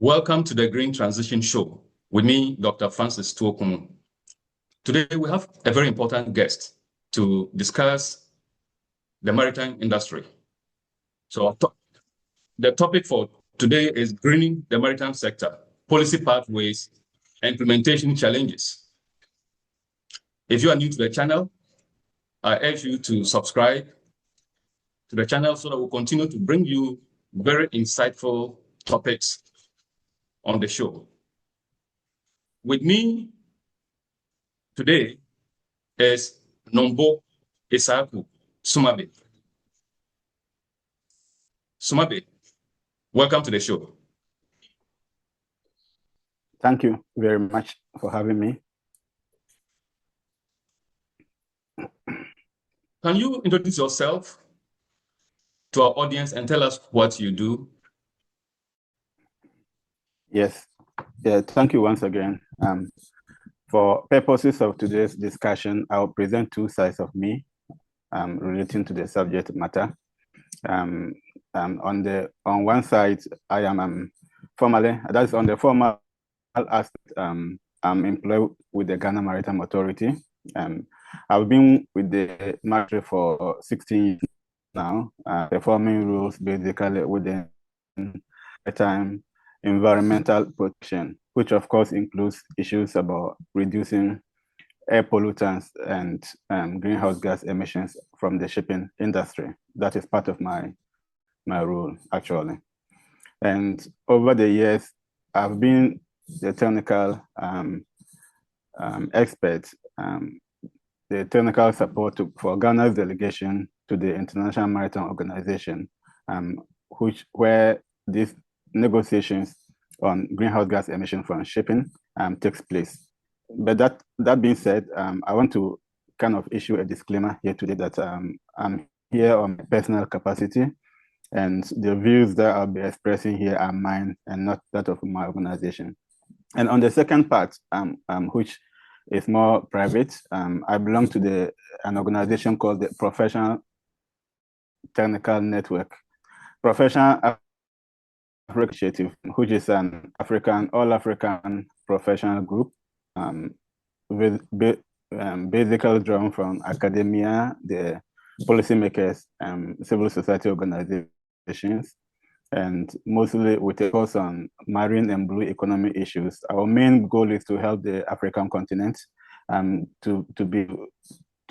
Welcome to the Green Transition Show with me, Dr. Francis Tuokuu. Today, we have a very important guest to discuss the maritime industry. So the topic for today is greening the maritime sector, policy pathways, and implementation challenges. If you are new to the channel, I urge you to subscribe to the channel so that we'll continue to bring you very insightful topics on the show. With me today is Numbu Issahaque Sumabe. Sumabe, welcome to the show. Thank you very much for having me. Can you introduce yourself to our audience and tell us what you do? Yes, thank you once again. For purposes of today's discussion, I'll present two sides of me relating to the subject matter. On one side, I am formally, that's on the formal aspect, I'm employed with the Ghana Maritime Authority. I've been with the maritime for 16 years now, performing roles basically within maritime environmental protection, which of course includes issues about reducing air pollutants and greenhouse gas emissions from the shipping industry. That is part of my role, actually. And over the years, I've been the technical expert, the technical support for Ghana's delegation to the International Maritime Organization, where this negotiations on greenhouse gas emission from shipping takes place. But that being said, I want to kind of issue a disclaimer here today that I'm here on my personal capacity, and the views that I'll be expressing here are mine and not that of my organization. And on the second part, which is more private, I belong to an organization called the Professional Technical Network. Professional Africa Initiative, which is an all-African professional group, basically drawn from academia, the policymakers, civil society organizations, and mostly with a focus on marine and blue economy issues. Our main goal is to help the African continent to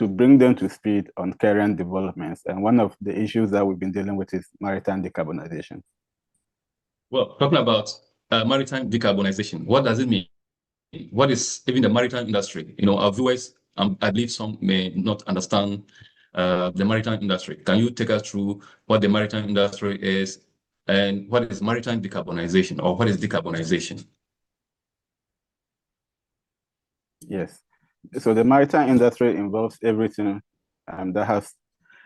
bring them to speed on current developments. And one of the issues that we've been dealing with is maritime decarbonization. Well, talking about maritime decarbonization, what does it mean? What is even the maritime industry? You know, our viewers, I believe some may not understand the maritime industry. Can you take us through what the maritime industry is and what is maritime decarbonization, or what is decarbonization? Yes. So the maritime industry involves everything that has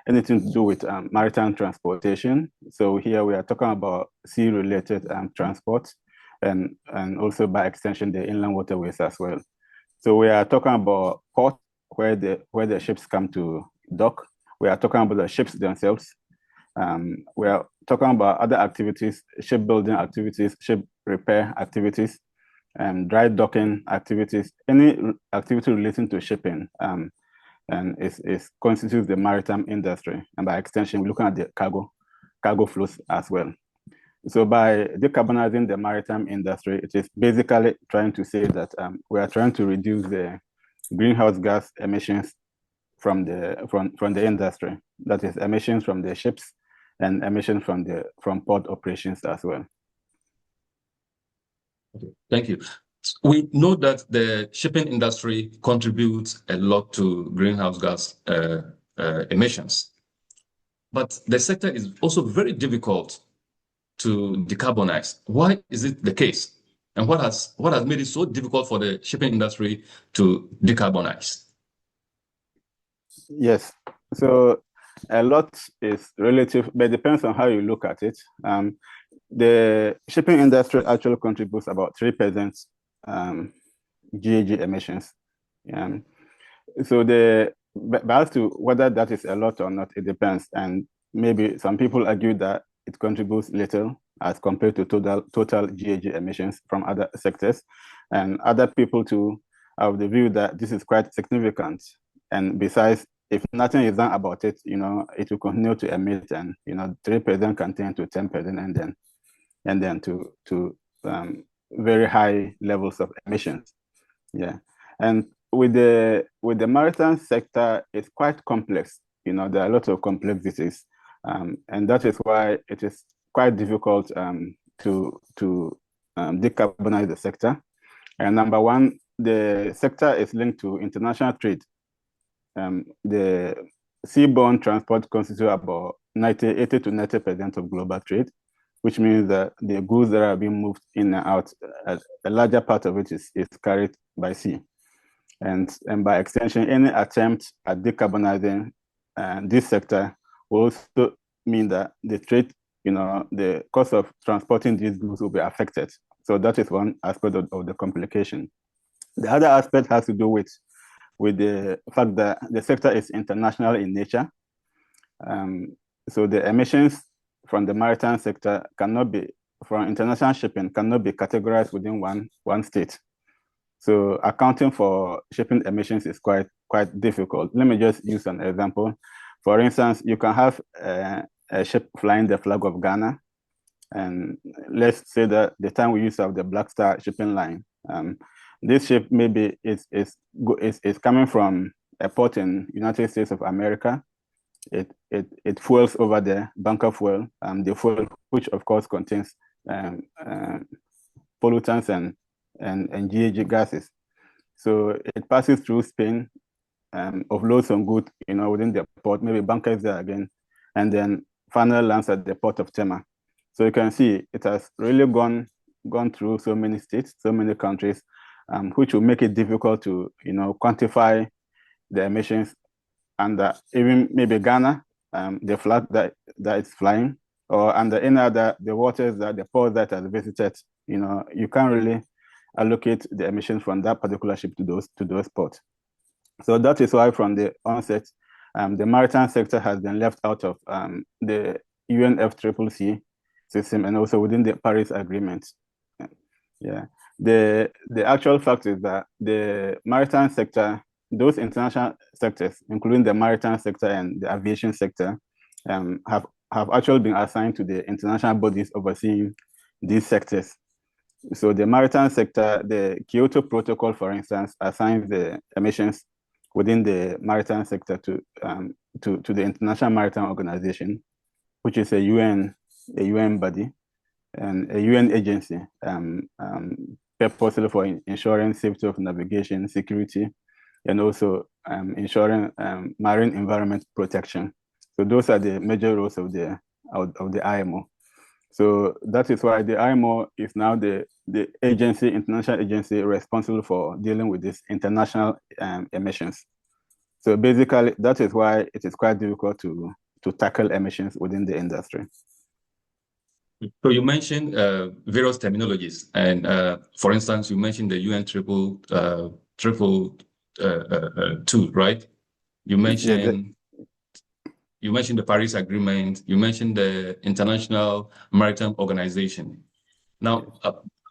anything to do with maritime transportation. So here we are talking about sea-related transport, and also by extension the inland waterways as well. So we are talking about port, where the ships come to dock. We are talking about the ships themselves. We are talking about other activities, shipbuilding activities, ship repair activities, dry docking activities, any activity relating to shipping. And it constitutes the maritime industry. And by extension, we're looking at the cargo flows as well. So by decarbonizing the maritime industry, it is basically trying to say that we are trying to reduce the greenhouse gas emissions from the industry. That is emissions from the ships and emissions from port operations as well. Okay, thank you. We know that the shipping industry contributes a lot to greenhouse gas emissions, but the sector is also very difficult to decarbonize. Why is it the case? And what has made it so difficult for the shipping industry to decarbonize? Yes, so a lot is relative, but it depends on how you look at it. The shipping industry actually contributes about 3% GHG emissions. So but as to whether that is a lot or not, it depends. And maybe some people argue that it contributes little. as compared to total GHG emissions from other sectors. And other people too have the view that this is quite significant. And besides, if nothing is done about it, it will continue to emit, and 3% can turn to 10%, and then to very high levels of emissions. Yeah, and with the maritime sector, it's quite complex. There are a lot of complexities, and that is why it is quite difficult to decarbonize the sector. And number one, the sector is linked to international trade. The seaborne transport constitutes about 80 to 90% of global trade, which means that the goods that are being moved in and out, a larger part of it is carried by sea. And by extension, any attempt at decarbonizing this sector will also mean that the trade, the cost of transporting these goods will be affected. So that is one aspect of the complication. The other aspect has to do with the fact that the sector is international in nature. So the emissions from the maritime sector from international shipping cannot be categorized within one state. So accounting for shipping emissions is quite difficult. Let me just use an example. For instance, you can have a ship flying the flag of Ghana, and let's say that the time we use of the Black Star shipping line, this ship maybe is coming from a port in United States of America. It fuels over there, bunker fuel, the fuel which of course contains pollutants and GHG gases. So it passes through Spain, offloads some goods, within the port, maybe bunkers there again, and then finally lands at the port of Tema. So you can see it has really gone through so many states, so many countries, which will make it difficult to quantify the emissions under even maybe Ghana, the flag that it's flying, or under any other the waters that the ports that has visited. You can't really allocate the emissions from that particular ship to those ports. So that is why from the onset, the maritime sector has been left out of the UNFCCC system, and also within the Paris Agreement. Yeah, the actual fact is that the maritime sector, those international sectors, including the maritime sector and the aviation sector, have actually been assigned to the international bodies overseeing these sectors. So the maritime sector, the Kyoto Protocol, for instance, assigns the emissions within the maritime sector to the International Maritime Organization, which is a UN body and a UN agency, purposely for ensuring safety of navigation, security, and also ensuring marine environment protection. So those are the major roles of the IMO. So that is why the IMO is now the international agency responsible for dealing with these international emissions. So basically, that is why it is quite difficult to tackle emissions within the industry. So you mentioned various terminologies, and for instance, you mentioned the UN triple two, right? You mentioned the Paris Agreement. You mentioned the International Maritime Organization. Now,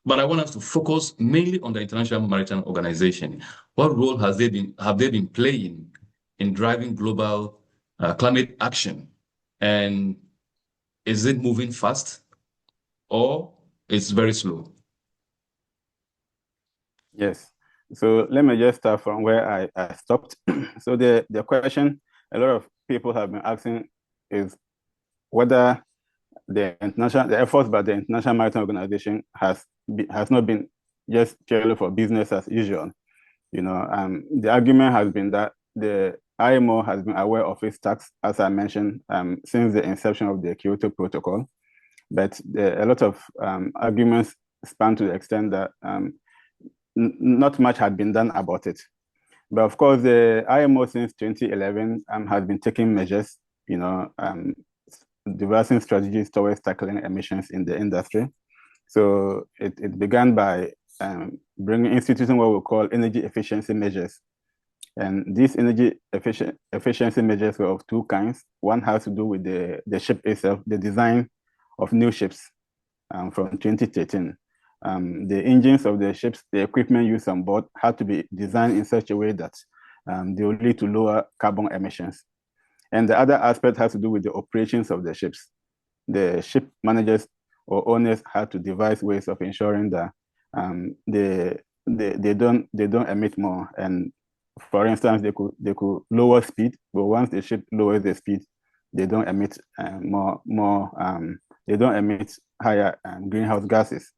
but I want us to focus mainly on the International Maritime Organization. What role have they been playing in driving global climate action? And is it moving fast, or it's very slow? Yes. So let me just start from where I stopped. So the question a lot of people have been asking is whether the efforts by the International Maritime Organization has not been just purely for business as usual. The argument has been that the IMO has been aware of its tasks, as I mentioned, since the inception of the Kyoto Protocol. But a lot of arguments span to the extent that not much had been done about it. But of course, the IMO since 2011 has been taking measures, devising strategies towards tackling emissions in the industry. So it began by instituting what we call energy efficiency measures. And these energy efficiency measures were of two kinds. One has to do with the ship itself, the design of new ships. from 2013. The engines of the ships, the equipment used on board had to be designed in such a way that they will lead to lower carbon emissions. And the other aspect has to do with the operations of the ships. The ship managers or owners had to devise ways of ensuring that they don't emit more. And for instance, they could lower speed, but once the ship lowers the speed, they don't emit they don't emit higher greenhouse gases.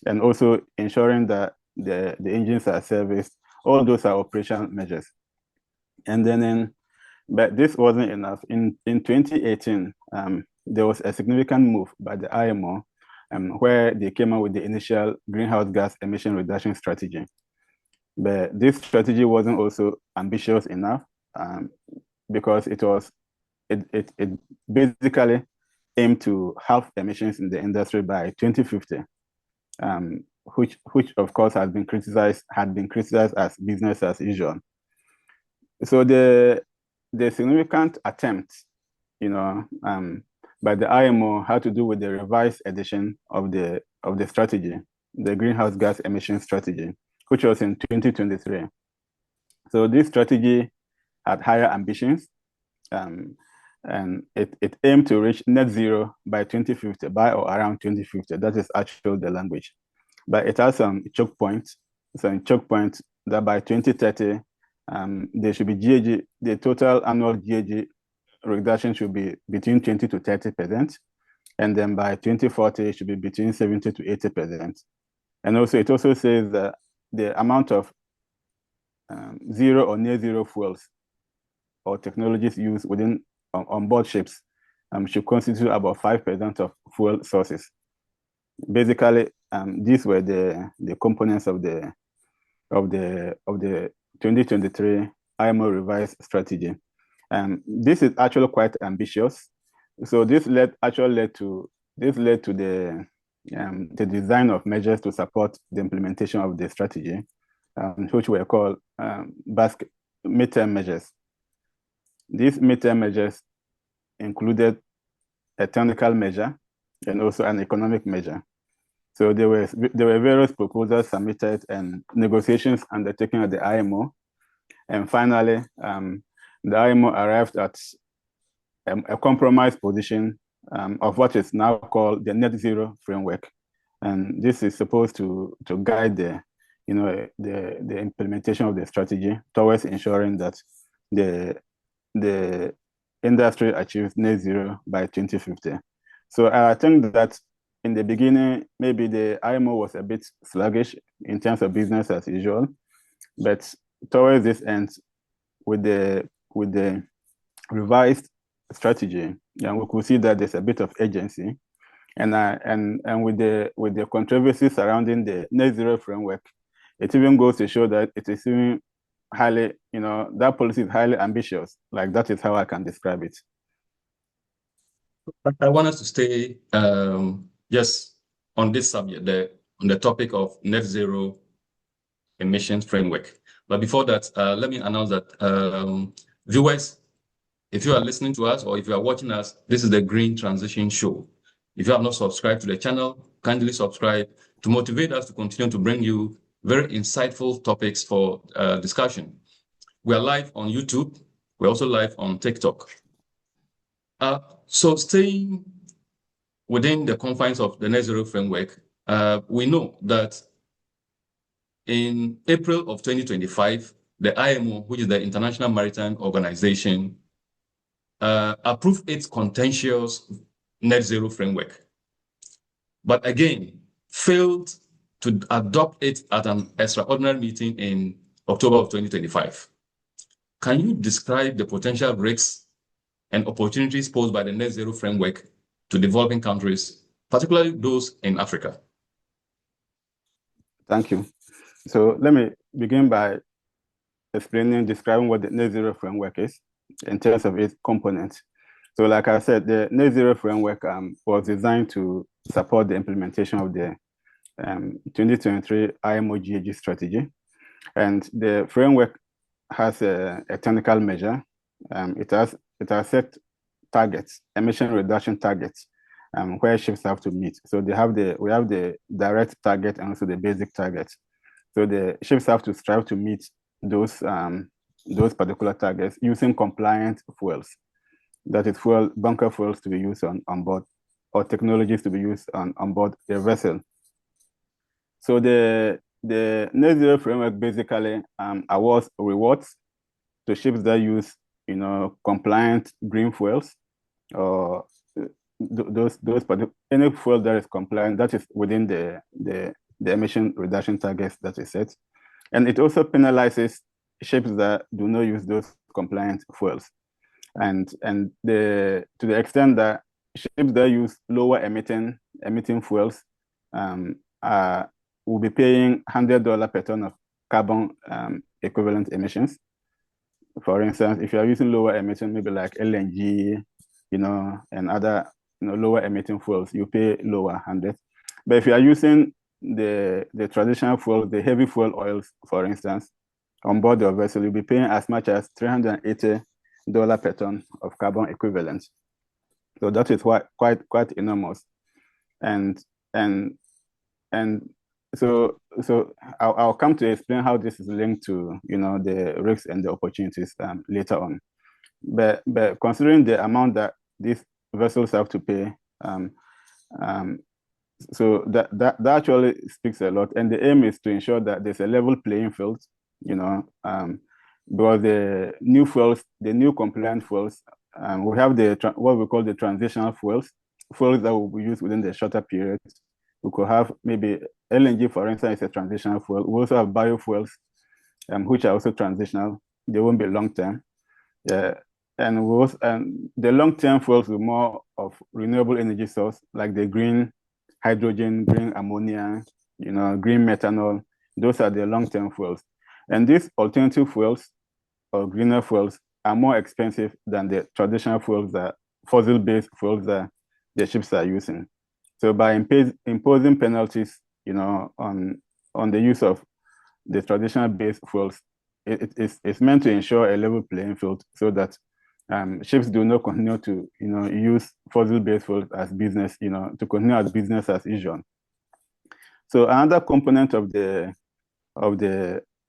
And also ensuring that the engines are serviced. All those are operational measures. And then but this wasn't enough. In 2018, there was a significant move by the IMO where they came up with the initial greenhouse gas emission reduction strategy. But this strategy wasn't also ambitious enough because it basically aimed to halve emissions in the industry by 2050, which of course had been criticized as business as usual. So the significant attempt, by the IMO had to do with the revised edition of the strategy, the greenhouse gas emission strategy, which was in 2023. So this strategy had higher ambitions, and it aimed to reach net zero by 2050, by or around 2050. That is actually the language. But it has some choke points. So in choke points that by 2030, there should be GHG, the total annual GHG reduction should be between 20 to 30%. And then by 2040, it should be between 70 to 80%. And also, it also says that the amount of zero or near zero fuels or technologies used within onboard ships should constitute about 5% of fuel sources. Basically, these were the components of the 2023 IMO revised strategy. This is actually quite ambitious. So this led to the design of measures to support the implementation of the strategy, which were called midterm measures. These midterm measures included a technical measure and also an economic measure. So there were various proposals submitted and negotiations undertaken at the IMO. And finally, the IMO arrived at a compromise position of what is now called the Net Zero Framework. And this is supposed to guide the implementation of the strategy towards ensuring that the industry achieves net zero by 2050. So I think that in the beginning, maybe the IMO was a bit sluggish in terms of business as usual, but towards this end, with the revised strategy, we could see that there's a bit of agency, and with the controversy surrounding the net zero framework, it even goes to show that it is even highly, that policy is highly ambitious. Like, that is how I can describe it. I want us to stay just on this subject, on the topic of net zero emissions framework. But before that, let me announce that viewers, if you are listening to us or if you are watching us, this is the Green Transition Show. If you have not subscribed to the channel, kindly subscribe to motivate us to continue to bring you very insightful topics for discussion. We are live on YouTube. We're also live on TikTok. So staying within the confines of the Net Zero Framework, we know that in April of 2025, the IMO, which is the International Maritime Organization, approved its contentious Net Zero Framework, but again, failed to adopt it at an extraordinary meeting in October of 2025. Can you describe the potential risks and opportunities posed by the Net Zero Framework to developing countries, particularly those in Africa? Thank you. So let me begin by describing what the Net Zero Framework is in terms of its components. So like I said, the Net Zero Framework was designed to support the implementation of the 2023 IMO GHG strategy. And the framework has a technical measure. It has set targets, emission reduction targets, where ships have to meet. So we have the direct target and also the basic target. So the ships have to strive to meet those particular targets using compliant fuels. That is bunker fuels to be used on board, or technologies to be used on board the vessel. So the Net Zero Framework basically awards rewards to ships that use, compliant green fuels, or any fuel that is compliant, that is within the emission reduction targets that is set. And it also penalizes ships that do not use those compliant fuels. And to the extent that ships that use lower emitting fuels will be paying $100 per ton of carbon equivalent emissions. For instance, if you are using lower emission, maybe like LNG, and other lower emitting fuels, you pay lower 100. But if you are using the traditional fuel, the heavy fuel oils, for instance, on board your vessel, you'll be paying as much as $380 per ton of carbon equivalent. So that is quite enormous. And so I'll come to explain how this is linked to the risks and the opportunities later on. But considering the amount that these vessels have to pay, so that actually speaks a lot. And the aim is to ensure that there's a level playing field, because the new fuels, the new compliant fuels, we have what we call the transitional fuels that will be used within the shorter period. We could have maybe LNG, for instance, is a transitional fuel. We also have biofuels, which are also transitional. They won't be long term. And the long-term fuels will be more of renewable energy source, like the green hydrogen, green ammonia, green methanol. Those are the long-term fuels. And these alternative fuels or greener fuels are more expensive than the traditional fuels, fossil-based fuels that the ships are using. So by imposing penalties, on the use of the traditional based fuels, it's meant to ensure a level playing field so that ships do not continue to use fossil-based fuels as business, to continue as business as usual. So another component of the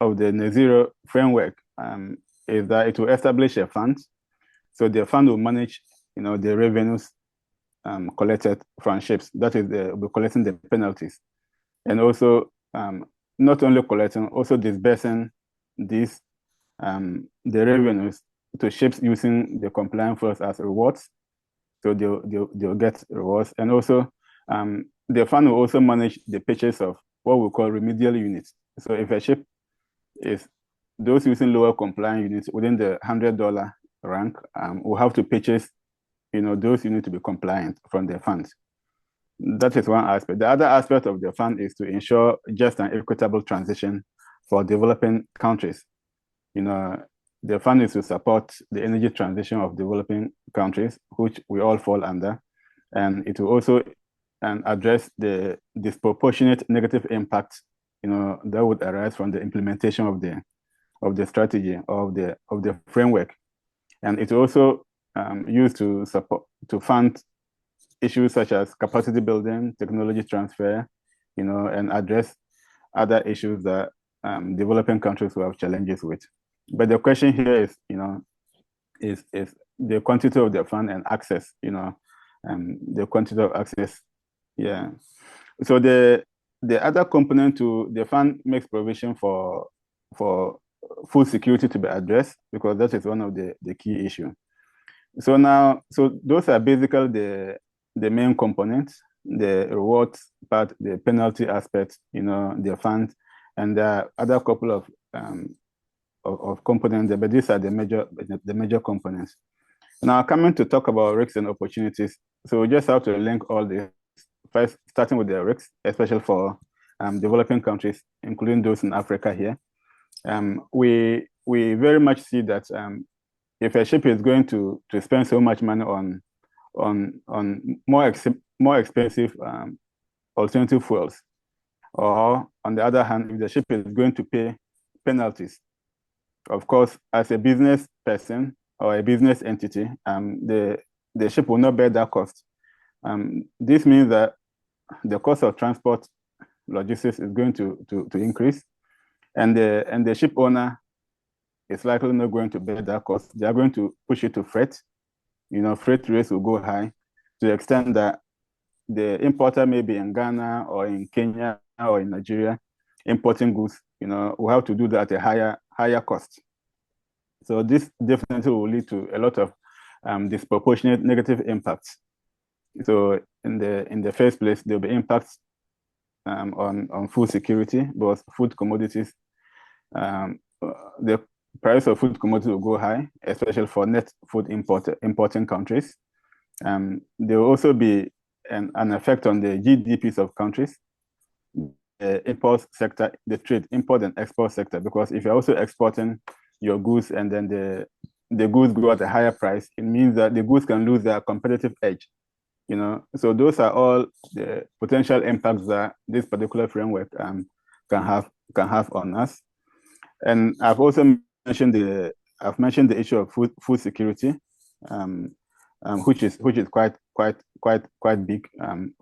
Net Zero Framework is that it will establish a fund. So the fund will manage the revenues collected from ships. That is, will be collecting the penalties, and also not only collecting, also disbursing the revenues to ships using the compliant fuels as rewards. So they'll get rewards. And also the fund will also manage the purchase of what we call remedial units. So if a ship is those using lower compliant units within the $100 rank, will have to purchase those units to be compliant from the fund. That is one aspect. The other aspect of the fund is to ensure just and equitable transition for developing countries. The fund is to support the energy transition of developing countries, which we all fall under, and it will also address the disproportionate negative impact, that would arise from the implementation of the strategy of the framework, and it will also used to fund issues such as capacity building, technology transfer, and address other issues that developing countries will have challenges with. But the question here is the quantity of the fund and access, the quantity of access. Yeah. So the other component to the fund makes provision for food security to be addressed, because that is one of the key issues. So those are basically the main components: the rewards part, the penalty aspect, the fund, and the other couple of components, but these are the major components. Now, coming to talk about risks and opportunities, so we just have to link all this. First, starting with the risks, especially for developing countries, including those in Africa here. We very much see that if a ship is going to spend so much money on more expensive alternative fuels, or on the other hand, if the ship is going to pay penalties, of course, as a business person or a business entity, the ship will not bear that cost. This means that the cost of transport logistics is going to increase, and the ship owner is likely not going to bear that cost. They are going to push it to freight. Freight rates will go high to the extent that the importer may be in Ghana or in Kenya or in Nigeria importing goods, will have to do that at a higher cost. So this definitely will lead to a lot of disproportionate negative impacts. So in the first place, there'll be impacts on food security, because food commodities, the price of food commodities will go high, especially for net food importing countries. There will also be an effect on the GDPs of countries, the import sector, the trade, import and export sector, because if you're also exporting your goods and then the goods go at a higher price, it means that the goods can lose their competitive edge. So those are all the potential impacts that this particular framework can have on us. And I've also mentioned the issue of food security, which is quite big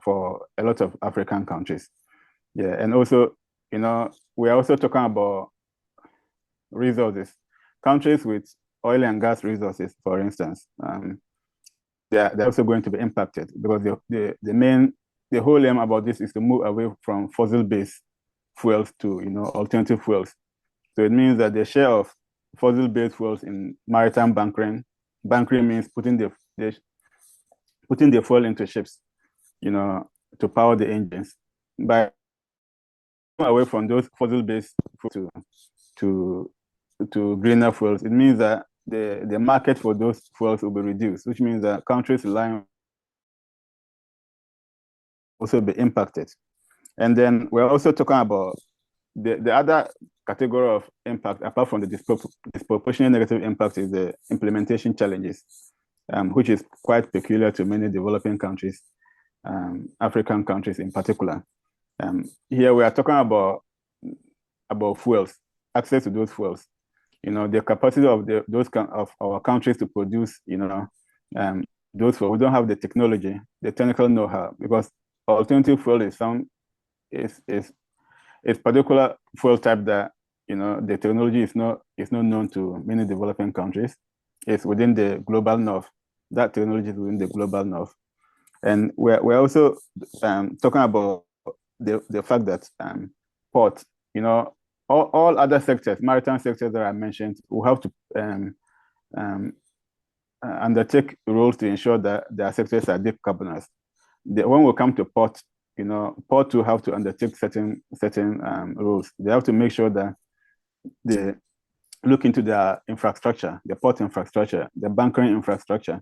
for a lot of African countries. Yeah, and also, we are also talking about resources. Countries with oil and gas resources, for instance, they're also going to be impacted, because the whole aim about this is to move away from fossil-based fuels to alternative fuels. So it means that the share of fossil-based fuels in maritime bunkering means putting the fuel into ships, to power the engines. By away from those fossil-based fuels to greener fuels, it means that the market for those fuels will be reduced, which means that countries relying also be impacted. And then we're also talking about the other category of impact, apart from the disproportionate negative impact, is the implementation challenges, which is quite peculiar to many developing countries, African countries in particular. Here we are talking about fuels, access to those fuels. The capacity of of our countries to produce, those fuels. We don't have the technology, the technical know-how, because alternative fuel is particular fuel type that the technology is not known to many developing countries. It's within the global north. That technology is within the global north, and we're also talking about the fact that ports, all other sectors, maritime sectors that I mentioned, will have to undertake roles to ensure that their sectors are decarbonized. When we come to port, port will have to undertake certain roles. They have to make sure that they look into their infrastructure, the port infrastructure, the bunkering infrastructure,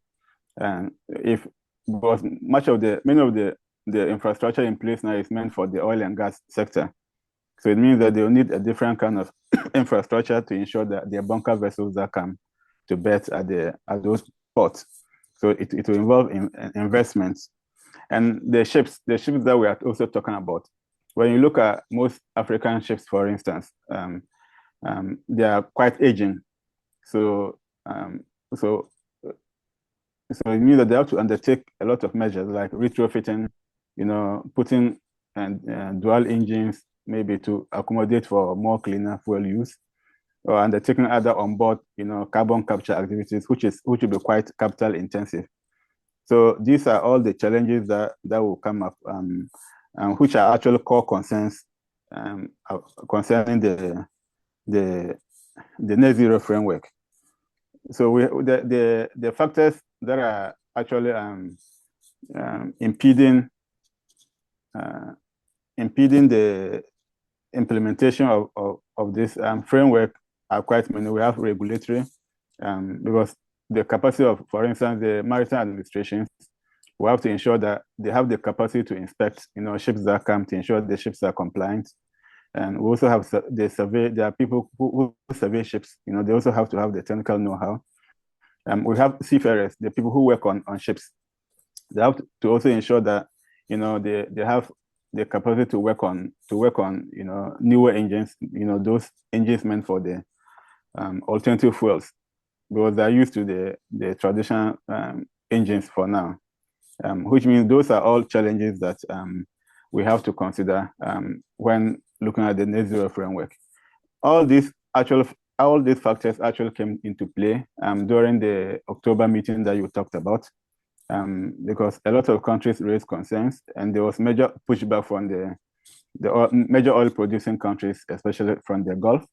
and because many of the infrastructure in place now is meant for the oil and gas sector. So it means that they will need a different kind of infrastructure to ensure that their bunker vessels that come to berth at those ports. So it will involve investments. And the ships that we are also talking about, when you look at most African ships, for instance, they are quite aging. So it means that they have to undertake a lot of measures like retrofitting, putting dual engines, maybe to accommodate for more cleaner fuel use, or undertaking other onboard, carbon capture activities, which will be quite capital intensive. So these are all the challenges that will come up, which are actually core concerns concerning the Net Zero Framework. So the factors that are actually impeding the implementation of this framework are quite many. We have regulatory, because the capacity of, for instance, the maritime administrations, we have to ensure that they have the capacity to inspect, ships that come, to ensure the ships are compliant. And we also have the survey. There are people who survey ships. They also have to have the technical know-how. We have seafarers, the people who work on ships. They have to also ensure that they have the capacity to work on newer engines. Those engines meant for the alternative fuels, because they're used to the traditional engines for now. which means those are all challenges that we have to consider when looking at the net zero framework. All these factors actually came into play during the October meeting that you talked about, because a lot of countries raised concerns, and there was major pushback from the major oil producing countries, especially from the Gulf.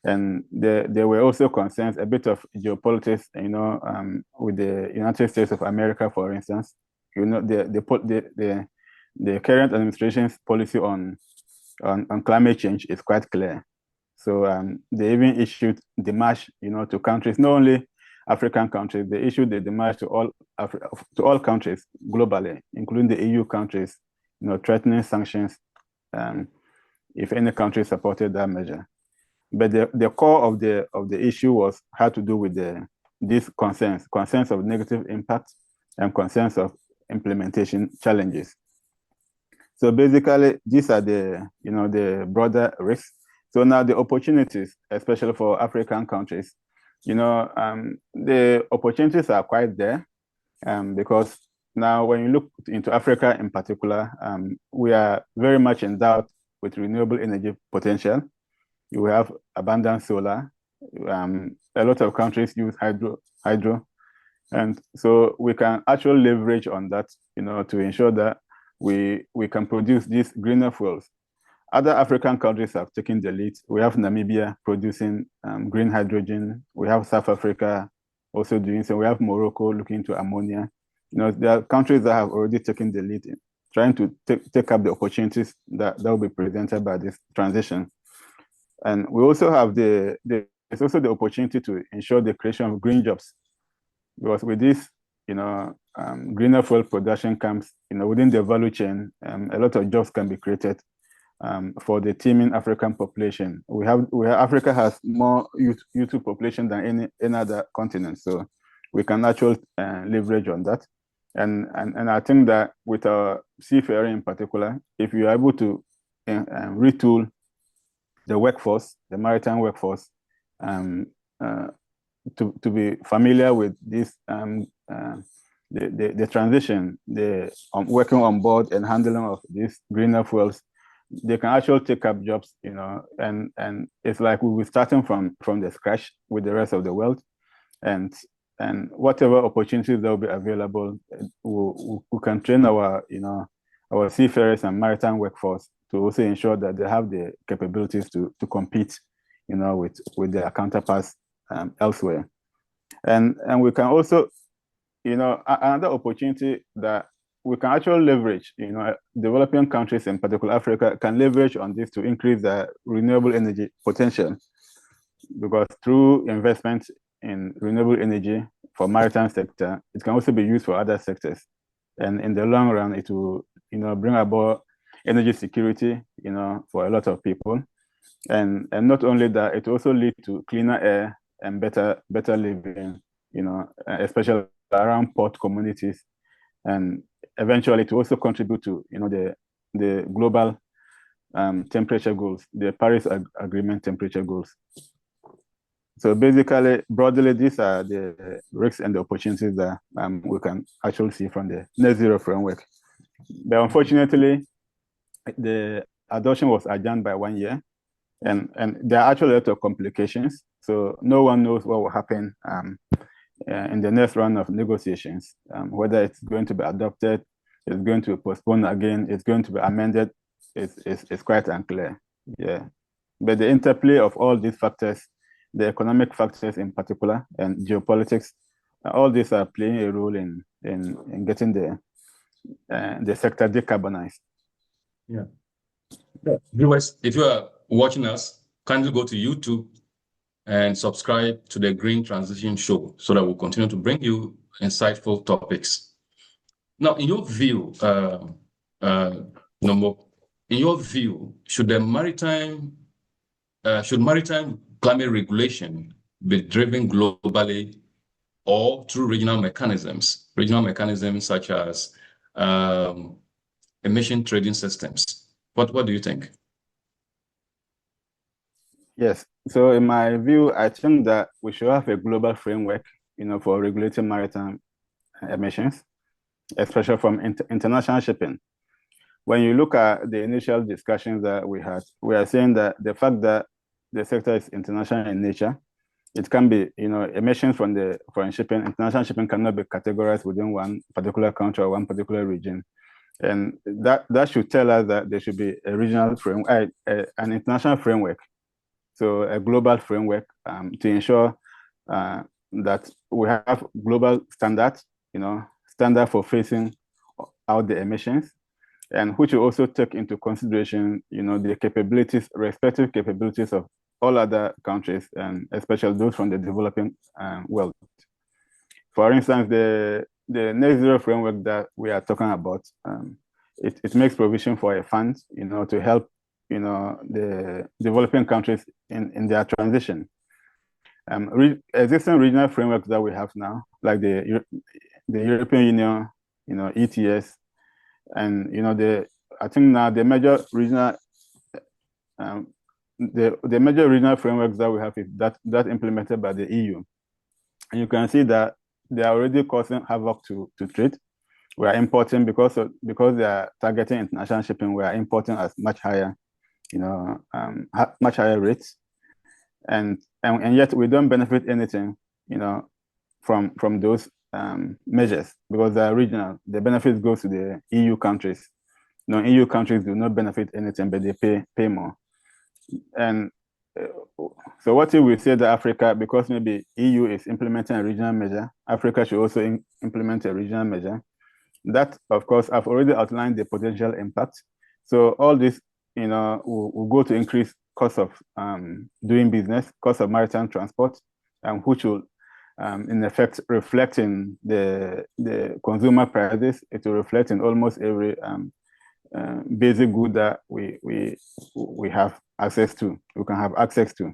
And there were also concerns, a bit of geopolitics, with the United States of America, for instance. The current administration's policy on climate change is quite clear. So they even issued démarche, to countries, not only African countries. They issued the démarche to all countries globally, including the EU countries, threatening sanctions if any country supported that measure. But the core of the issue had to do with these concerns of negative impact and concerns of implementation challenges. So basically, these are the broader risks. So now the opportunities, especially for African countries, the opportunities are quite there, because now when you look into Africa in particular, we are very much endowed with renewable energy potential. You have abundant solar. A lot of countries use hydro. And so we can actually leverage on that, to ensure that we can produce these greener fuels. Other African countries have taken the lead. We have Namibia producing green hydrogen. We have South Africa also doing so. We have Morocco looking into ammonia. There are countries that have already taken the lead in trying to take up the opportunities that will be presented by this transition. And we also have there's also the opportunity to ensure the creation of green jobs, because with this, greener fuel production comes, within the value chain, a lot of jobs can be created for the teeming African population. Africa has more youth population than any other continent, so we can actually leverage on that. And I think that with our seafaring in particular, if you are able to retool the workforce, the maritime workforce, to be familiar with this, the transition, the working on board and handling of these greener fuels, they can actually take up jobs, and it's like we were starting from the scratch with the rest of the world, and whatever opportunities that will be available, we can train our seafarers and maritime workforce to also ensure that they have the capabilities to compete, with their counterparts elsewhere. And we can also, another opportunity that we can actually leverage, developing countries, in particular Africa, can leverage on this to increase their renewable energy potential, because through investment in renewable energy for maritime sector, it can also be used for other sectors. And in the long run, it will, bring about energy security, for a lot of people. And not only that, it also leads to cleaner air and better living, especially around port communities. And eventually to also contribute to, the global temperature goals, the Paris Agreement temperature goals. So basically, broadly, these are the risks and the opportunities that we can actually see from the net zero framework. But unfortunately, the adoption was adjourned by 1 year, and there are actually a lot of complications. So no one knows what will happen in the next round of negotiations, whether it's going to be adopted, it's going to be postponed again, it's going to be amended. It's quite unclear. Yeah, but the interplay of all these factors, the economic factors in particular, and geopolitics, all these are playing a role in getting the sector decarbonized. Yeah. Viewers, if you are watching us, kindly go to YouTube and subscribe to the Green Transition Show so that we'll continue to bring you insightful topics. Now, in your view, Numbu, in your view, should maritime climate regulation be driven globally or through regional mechanisms such as emission trading systems? What do you think? Yes. So in my view, I think that we should have a global framework, for regulating maritime emissions. especially from international shipping. When you look at the initial discussions that we had, we are saying that the fact that the sector is international in nature, it can be, emissions from the foreign shipping, international shipping cannot be categorized within one particular country or one particular region. And that should tell us that there should be a regional framework, an international framework, so a global framework to ensure that we have global standards, standard for phasing out the emissions, and which will also take into consideration, the capabilities, respective capabilities of all other countries, and especially those from the developing world. For instance, the Net Zero Framework that we are talking about, it makes provision for a fund, to help, the developing countries in their transition. Existing regional frameworks that we have now, like the European Union, ETS, and I think now the major regional the major regional frameworks that we have is that implemented by the EU, and you can see that they are already causing havoc to trade. We are importing because they are targeting international shipping. We are importing at much higher, much higher rates, and yet we don't benefit anything, from those measures because they are regional. The benefits go to the EU countries. EU countries do not benefit anything, but they pay more. And so what if we say that Africa, because maybe EU is implementing a regional measure, Africa should also implement a regional measure? That, of course, I've already outlined the potential impact. So all this, will go to increase cost of doing business, cost of maritime transport, which will, in effect, reflect in the consumer prices. It will reflect in almost every basic good that we have access to, we can have access to.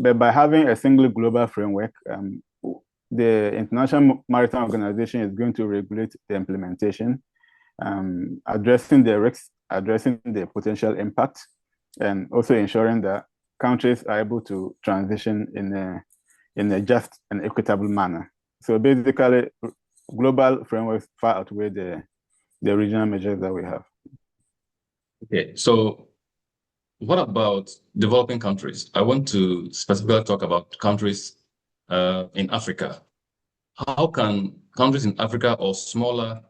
But by having a single global framework, the International Maritime Organization is going to regulate the implementation, addressing the risks, addressing the potential impact, and also ensuring that countries are able to transition in a just and equitable manner. So basically, global frameworks far outweigh the regional measures that we have. Okay, so what about developing countries? I want to specifically talk about countries in Africa. How can countries in Africa or smaller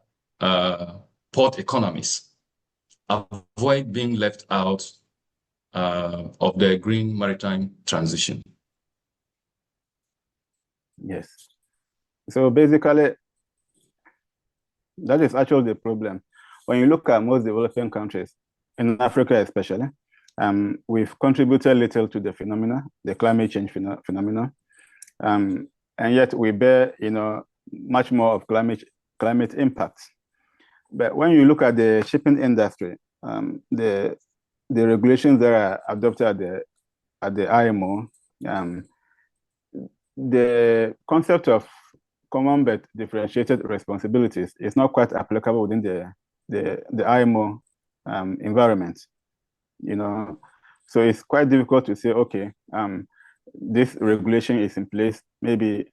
port economies avoid being left out of the green maritime transition? Yes. So basically, that is actually the problem. When you look at most developing countries, in Africa especially, we've contributed little to the phenomena, the climate change phenomena, and yet we bear, much more of climate impacts. But when you look at the shipping industry, the regulations that are adopted at the IMO, the concept of common but differentiated responsibilities is not quite applicable within the IMO environment. So it's quite difficult to say, okay, this regulation is in place. Maybe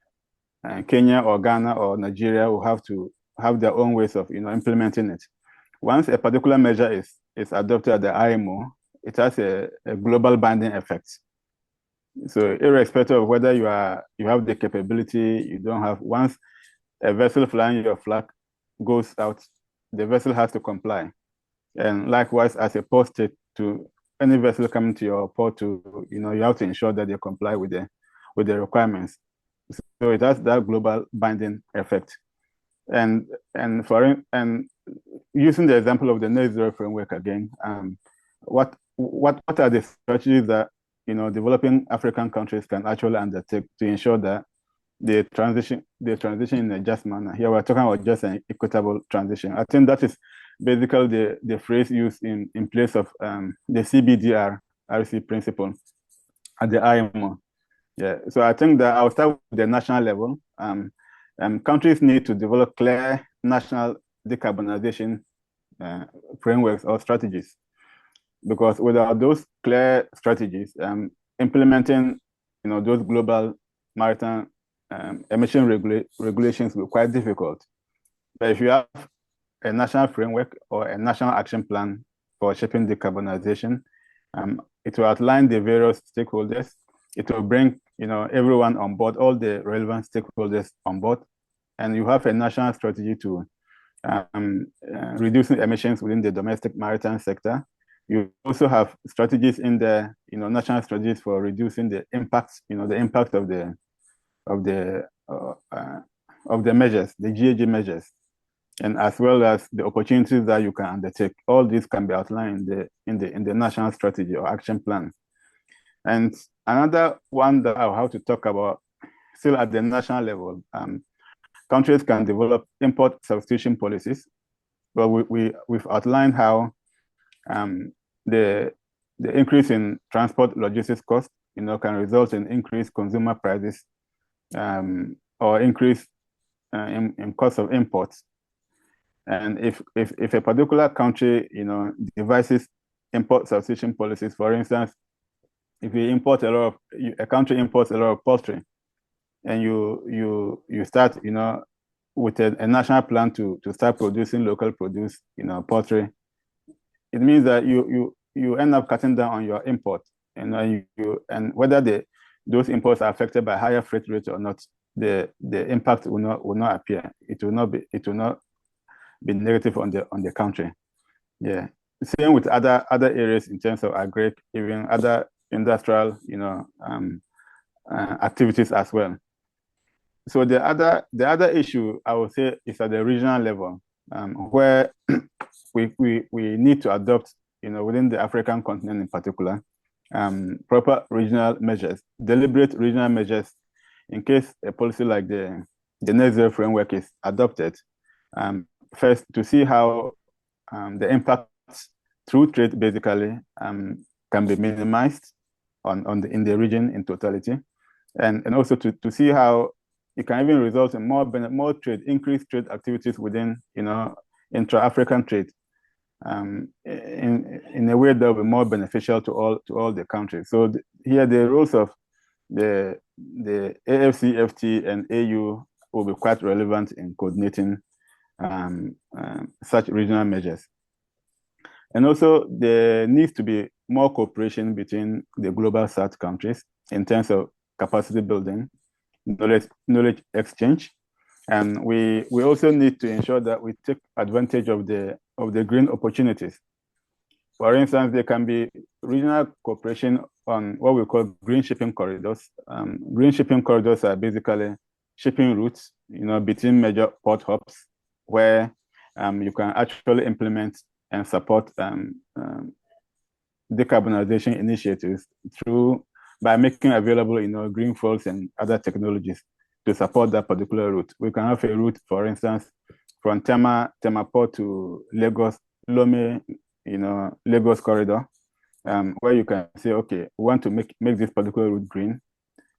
Kenya or Ghana or Nigeria will have to have their own ways of implementing it. Once a particular measure is adopted at the IMO, it has a global binding effect. So irrespective of whether you have the capability, you don't have, once a vessel flying your flag goes out, the vessel has to comply. And likewise, as a port state, to any vessel coming to your port, you have to ensure that they comply with the requirements. So it has that global binding effect. And using the example of the Net Zero Framework again, what are the strategies that developing African countries can actually undertake to ensure that the transition in a just manner? Here we're talking about just an equitable transition. I think that is basically the phrase used in place of the CBDR RC principle at the IMO. Yeah, so I think that I'll start with the national level. Countries need to develop clear national decarbonization frameworks or strategies, because without those clear strategies, implementing those global maritime emission regulations will be quite difficult. But if you have a national framework or a national action plan for shipping decarbonization, it will outline the various stakeholders. It will bring everyone on board, all the relevant stakeholders on board, and you have a national strategy to reducing emissions within the domestic maritime sector. You also have strategies in the national strategies for reducing the impacts, the impact of the measures, the GHG measures, and as well as the opportunities that you can undertake. All these can be outlined in the national strategy or action plan. And another one that I'll have to talk about, still at the national level, countries can develop import substitution policies. But we've outlined how the increase in transport logistics costs, can result in increased consumer prices or increase in cost of imports. And if a particular country, devises import substitution policies, for instance, if a country imports a lot of poultry, and you start, with a national plan to start producing local produce, poultry, it means that you end up cutting down on your import, and whether those imports are affected by higher freight rates or not, the impact will not appear. It will not be negative on the country. Yeah. Same with other areas in terms of agri, even other industrial, activities as well. So the other issue I would say is at the regional level, where we need to adopt, within the African continent in particular, proper regional measures, deliberate regional measures, in case a policy like the Net Zero Framework is adopted. First, to see how the impacts through trade basically can be minimized in the region in totality, and also to see how it can even result in more trade, increased trade activities within intra-African trade, in a way that will be more beneficial to all the countries. So here the roles of the AFCFT and AU will be quite relevant in coordinating such regional measures. And also there needs to be more cooperation between the global South countries in terms of capacity building, knowledge exchange, and we also need to ensure that we take advantage of the green opportunities. For instance, there can be regional cooperation on what we call green shipping corridors. Green shipping corridors are basically shipping routes, between major port hubs, where you can actually implement and support decarbonization initiatives by making available, green fuels and other technologies to support that particular route. We can have a route, for instance, from Tema Port to Lagos, Lome, Lagos corridor, where you can say, okay, we want to make this particular route green.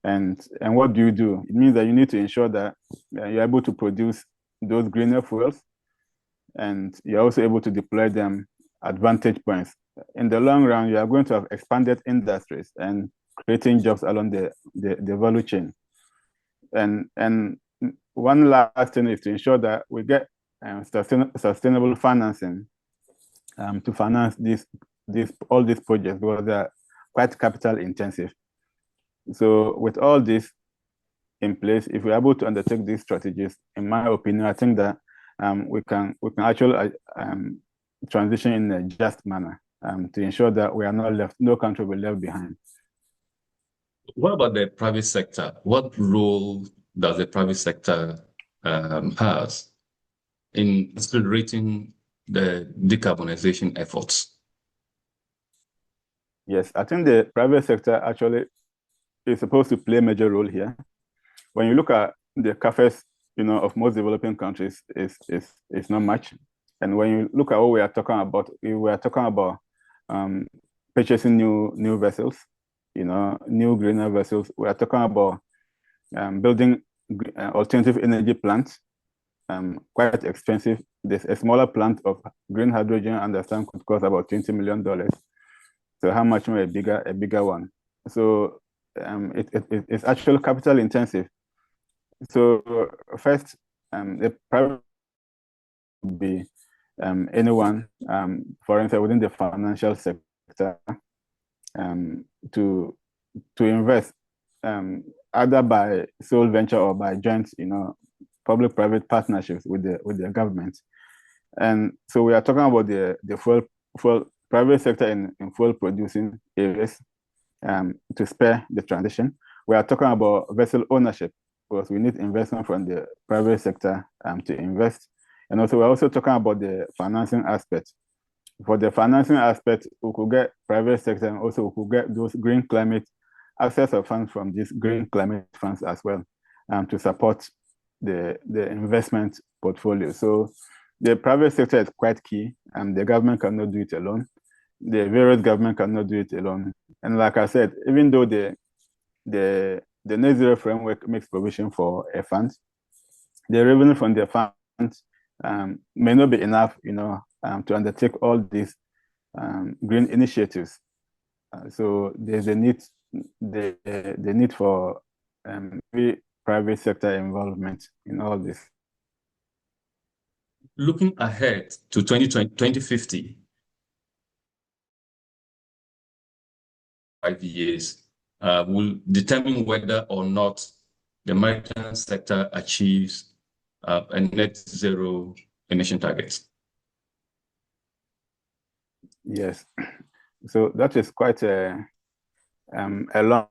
And what do? It means that you need to ensure that you're able to produce those greener fuels, and you're also able to deploy them at vantage points. In the long run, you are going to have expanded industries and creating jobs along the value chain. And one last thing is to ensure that we get sustainable financing to finance all these projects, because they are quite capital intensive. So with all this in place, if we're able to undertake these strategies, in my opinion, I think that we can actually transition in a just manner to ensure that we are not left, no country will be left behind. What about the private sector? What role does the private sector has in accelerating the decarbonization efforts? Yes, I think the private sector actually is supposed to play a major role here. When you look at the CAFEs, of most developing countries, is not much. And when you look at what we are talking about, purchasing new vessels, new greener vessels. We are talking about building alternative energy plants, quite expensive. There's a smaller plant of green hydrogen, I understand, could cost about $20 million. So how much more a bigger one? So it's actually capital intensive. So first, the private be anyone, for instance, within the financial sector, to invest either by sole venture or by joint, public-private partnerships with the government. And so we are talking about the fuel private sector in fuel producing areas to spare the transition. We are talking about vessel ownership, because we need investment from the private sector to invest. And also we're also talking about the financing aspect. For the financing aspect, we could get private sector, and also we could get those green climate access of funds from these green climate funds as well, to support the investment portfolio. So the private sector is quite key, and the government cannot do it alone. The various government cannot do it alone. And like I said, even though the Net Zero Framework makes provision for a fund, the revenue from the fund may not be enough, to undertake all these green initiatives. So there's a need, the need for private sector involvement in all this. Looking ahead to 2050, 5 years will determine whether or not the maritime sector achieves a net zero emission target. Yes, so that is quite a long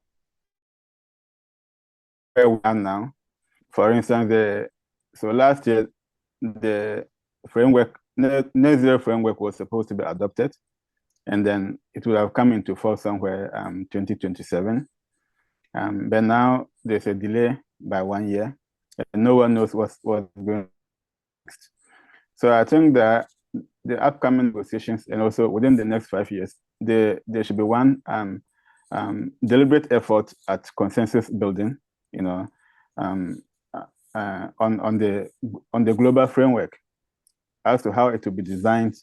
where we are now. For instance, so last year the framework, net zero framework, was supposed to be adopted, and then it will have come into force somewhere 2027. But now there's a delay by 1 year, and no one knows what's going next. So I think that the upcoming negotiations, and also within the next 5 years, there should be one deliberate effort at consensus building, on the global framework as to how it will be designed.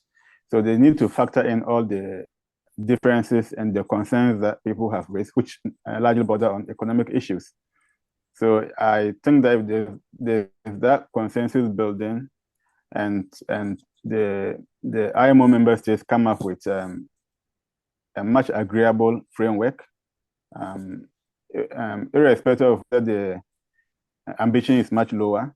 So they need to factor in all the differences and the concerns that people have raised, which largely border on economic issues. So I think that if there's that consensus building, and the IMO member states come up with a much agreeable framework, irrespective of whether the ambition is much lower.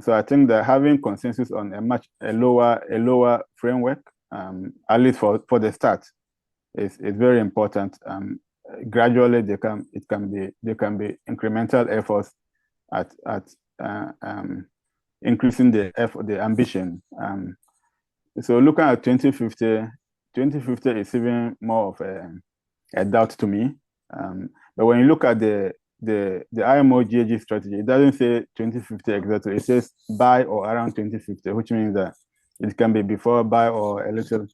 So I think that having consensus on a lower framework, at least for the start, is very important. Gradually, there can be incremental efforts at increasing the ambition. So looking at 2050 is even more of a doubt to me. But when you look at the IMO GHG strategy, it doesn't say 2050 exactly. It says by or around 2050, which means that it can be before, by, or a little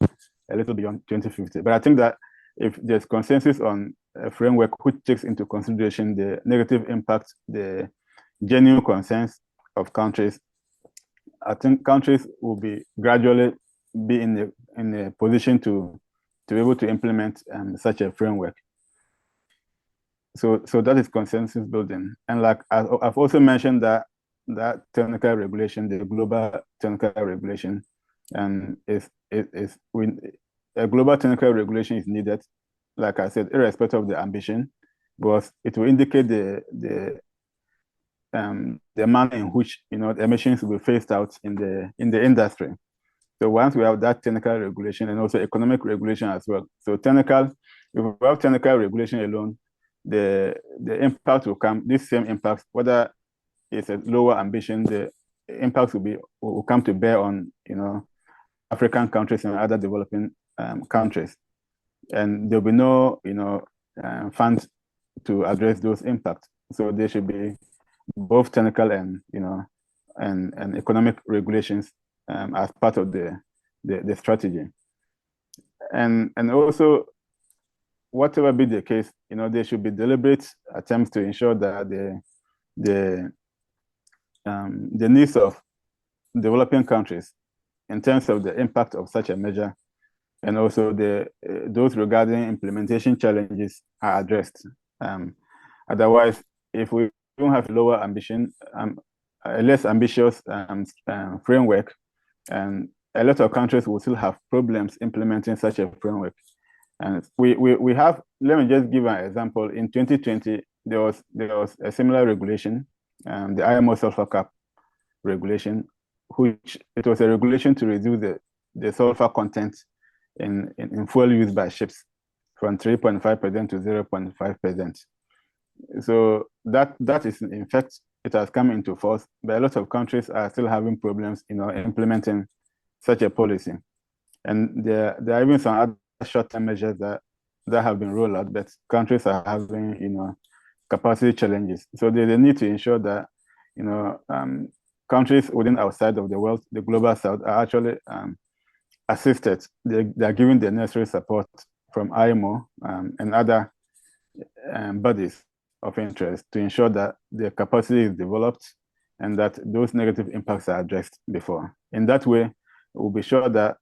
beyond 2050. But I think that if there's consensus on a framework which takes into consideration the negative impact, the genuine concerns of countries, I think countries will be gradually be in a position to be able to implement such a framework. So that is consensus building. And like I've also mentioned that technical regulation, the global technical regulation, a global technical regulation is needed, like I said, irrespective of the ambition, because it will indicate the manner in which the emissions will be phased out in the industry. So once we have that technical regulation, and also economic regulation as well. So if we have technical regulation alone, the impact will come. This same impact, whether it's a lower ambition, the impact will come to bear on African countries and other developing countries, and there'll be no funds to address those impacts. So there should be both technical and economic regulations as part of the strategy, and also, whatever be the case, there should be deliberate attempts to ensure that the needs of developing countries in terms of the impact of such a measure, and also those regarding implementation challenges, are addressed. Otherwise, if we don't have lower ambition, a less ambitious framework, And a lot of countries will still have problems implementing such a framework. And we have, let me just give an example. In 2020, there was a similar regulation, the IMO sulfur cap regulation, which it was a regulation to reduce the sulfur content in fuel used by ships from 3.5% to 0.5%. So that is, in fact, it has come into force, but a lot of countries are still having problems, implementing such a policy. And there are even some other short-term measures that have been rolled out, but countries are having, capacity challenges. So they need to ensure that, countries within outside of the world, the global south, are actually assisted. They are given the necessary support from IMO and other bodies of interest to ensure that the capacity is developed and that those negative impacts are addressed before. In that way, we'll be sure that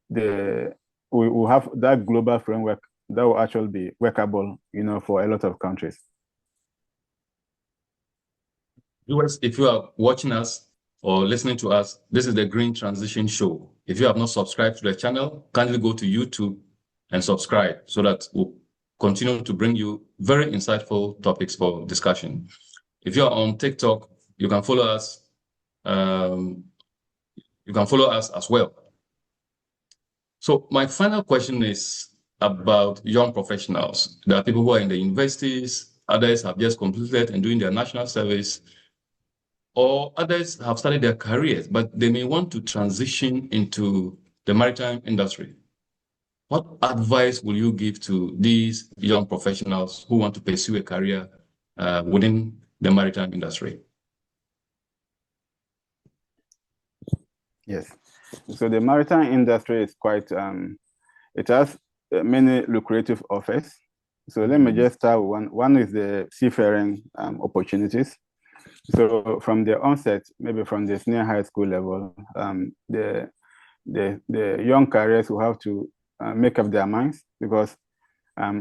we will have that global framework that will actually be workable, for a lot of countries. Viewers, if you are watching us or listening to us, this is the Green Transition Show. If you have not subscribed to the channel, kindly go to YouTube and subscribe so that we'll continue to bring you very insightful topics for discussion. If you are on TikTok, you can follow us. You can follow us as well. So my final question is about young professionals. There are people who are in the universities, others have just completed and doing their national service, or others have started their careers, but they may want to transition into the maritime industry. What advice will you give to these young professionals who want to pursue a career within the maritime industry? Yes. So the maritime industry is quite, it has many lucrative offers. So let me just start with one. One is the seafaring opportunities. So from the onset, maybe from the senior high school level, the young careers will have to make up their minds because,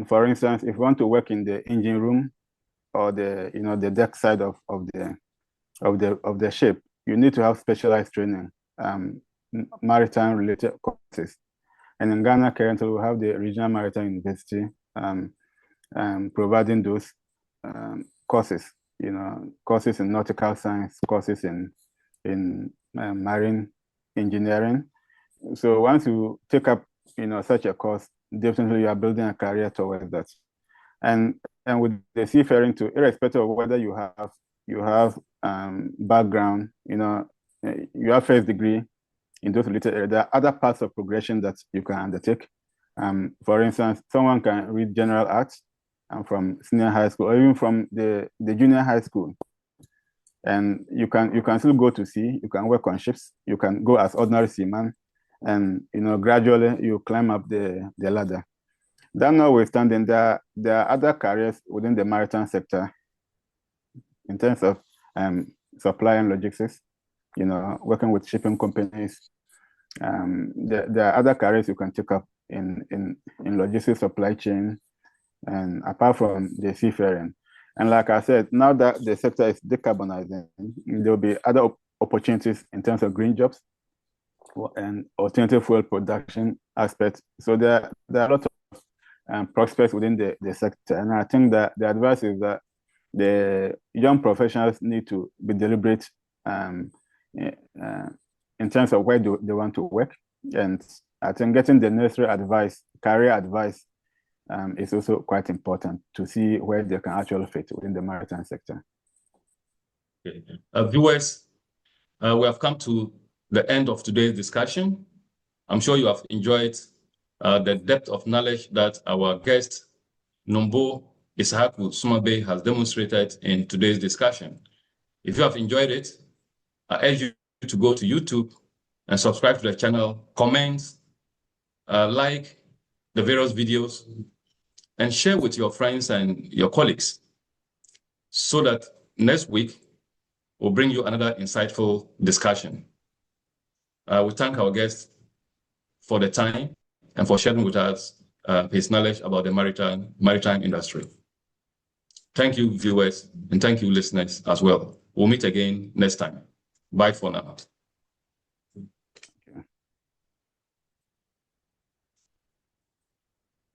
for instance, if you want to work in the engine room or the deck side of the ship, you need to have specialized training, maritime related courses. And in Ghana currently we have the Regional Maritime University providing those courses, courses in nautical science, courses in marine engineering. So once you take up such a course, definitely you are building a career towards that. And with the seafaring too, irrespective of whether you have background, you have first degree in those related areas, there are other paths of progression that you can undertake. For instance, someone can read general arts from senior high school or even from the junior high school. And you can still go to sea, you can work on ships, you can go as ordinary seaman, and gradually you climb up the ladder. That notwithstanding, there are other careers within the maritime sector in terms of supply and logistics, working with shipping companies. There are other careers you can take up in logistics, supply chain, and apart from the seafaring. And like I said, now that the sector is decarbonizing, there will be other opportunities in terms of green jobs and alternative fuel production aspects. So there are a lot of prospects within the sector. And I think that the advice is that the young professionals need to be deliberate in terms of where they want to work. And I think getting the necessary advice, career advice, is also quite important to see where they can actually fit within the maritime sector. Okay. Viewers, we have come to the end of today's discussion. I'm sure you have enjoyed the depth of knowledge that our guest, Numbu Issahaque Sumabe, has demonstrated in today's discussion. If you have enjoyed it, I urge you to go to YouTube and subscribe to the channel, comment, like the various videos, and share with your friends and your colleagues so that next week we'll bring you another insightful discussion. We thank our guest for the time and for sharing with us his knowledge about the maritime industry. Thank you, viewers, and thank you, listeners, as well. We'll meet again next time. Bye for now.